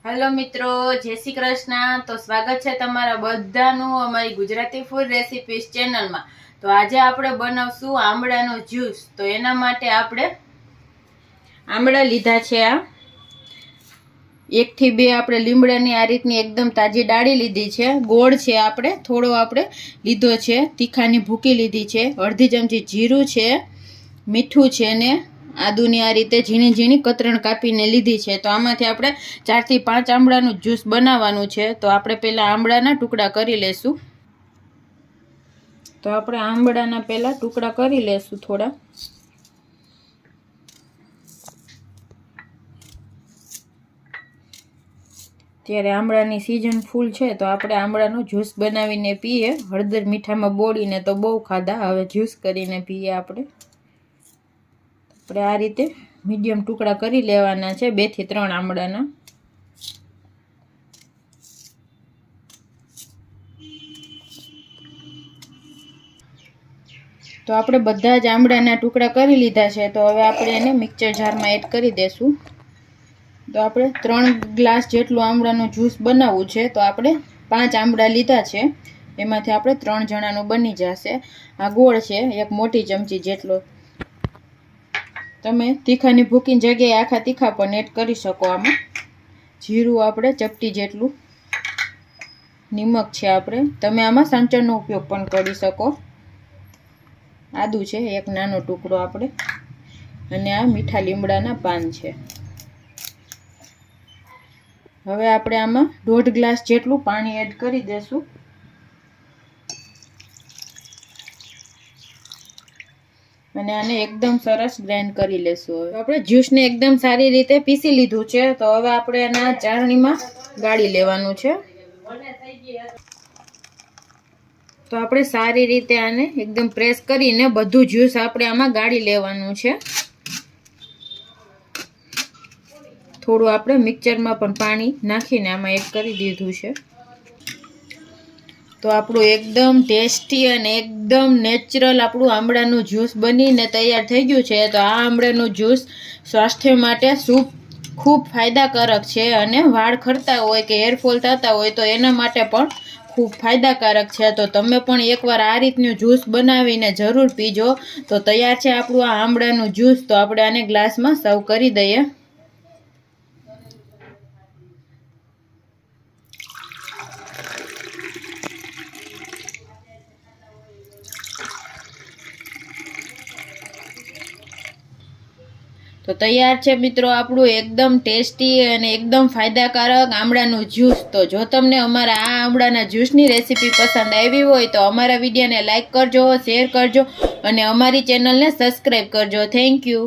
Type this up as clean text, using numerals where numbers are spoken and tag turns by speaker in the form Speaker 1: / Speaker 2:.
Speaker 1: Hello મિત્રો, જય શ્રી કૃષ્ણ। તો સ્વાગત છે તમારા બધાનું અમારી ગુજરાતી ફૂડ રેસિપીઝ ચેનલમાં। તો આજે આપણે બનાવશું આમળાનો જ્યુસ। તો એના માટે આપણે આમળા લીધા છે। આ 1 થી 2 આપણે લીમડાની આ રીતની એકદમ તાજી ડાળી લીધી છે। ગોળ છે આપણે થોડો આપણે લીધો છે। તીખાની ભૂકી લીધી છે। અડધી ચમચી જીરું છે, મીઠું છે ને આદુની આ રીતે ઝીણી ઝીણી કતરણ કાપીને લીધી છે। તો આમાંથી આપણે 4 થી 5 આમળાનું જ્યુસ બનાવવાનું છે। તો આપણે પહેલા આમળાના ટુકડા કરી લેશું। તો આપણે આમળાના પહેલા ટુકડા કરી લેશું થોડા। ત્યારે આમળાની સિઝન ફૂલ છે તો આપણે આમળાનું જ્યુસ બનાવીને પીએ। હળદર મીઠામાં બોળીને તો બહુ ખાધા, હવે જ્યુસ કરીને પીએ આપણે। આ રીતે મીડિયમ ટુકડા કરી લેવાના છે 2 થી 3 આમળાના। તો આપણે બધા જ આમળાના ટુકડા કરી લીધા છે। તો હવે આપણે એને મિક્સર જારમાં એડ કરી દેશું। તો આપણે 3 ગ્લાસ જેટલું આમળાનું જ્યુસ બનાવવું છે। તો આપણે 5 આમળા લીધા છે, એમાંથી આપણે 3 જણાનું બની જશે। આ ગોળ છે 1 મોટી ચમચી જેટલો। તમે તીખાની ભૂકીની જગ્યાએ આખા તીખા પણ એડ કરી શકો આમાં। જીરું આપણે ચપટી જેટલું, નિમક છે આપણે, તમે આમાં સંચળનો ઉપયોગ પણ કરી શકો। આદુ છે 1 નાનો ટુકડો આપણે, અને આ મીઠા લીમડાના પાન છે। હવે આપણે આમાં 1.5 ગ્લાસ જેટલું પાણી એડ કરી દેશું। અને આને એકદમ સરસ ગ્રાઇન્ડ કરી લેશું। હવે આપણે જ્યુસને એકદમ સારી રીતે પીસી લીધું છે। તો હવે આપણે એના ચાળણીમાં ગાળી લેવાનું છે। તો આપણે સારી રીતે આને એકદમ પ્રેસ કરીને બધું જ્યુસ આપણે આમાં ગાળી લેવાનું છે। થોડું આપણે મિક્સરમાં પણ પાણી નાખીને આમાં એડ કરી દીધું છે। તો આપણું એકદમ ટેસ્ટી અને એકદમ નેચરલ આપણું આમળાનું જ્યુસ બનીને તૈયાર થઈ ગયું છે। તો આ આમળાનું જ્યુસ સ્વાસ્થ્ય માટે ખૂબ ફાયદાકારક છે, અને વાળ ખરતા હોય કે હેરફોલ થતા હોય તો એના માટે પણ ખૂબ ફાયદાકારક છે। તો તમે પણ એકવાર આ રીતનું જ્યુસ બનાવીને જરૂર પીજો। તો તૈયાર છે આપણું આ આમળાનું જ્યુસ। તો આપણે આને ગ્લાસમાં સર્વ કરી દઈએ। તો તૈયાર છે મિત્રો આપણું એકદમ ટેસ્ટી અને એકદમ ફાયદાકારક આમળાનું જ્યુસ। તો જો તમને અમારા આ આમળાના જ્યુસની રેસીપી પસંદ આવી હોય તો અમારા વિડીયોને લાઇક કરજો, શેર કરજો અને અમારી ચેનલને સબસ્ક્રાઈબ કરજો। Thank you.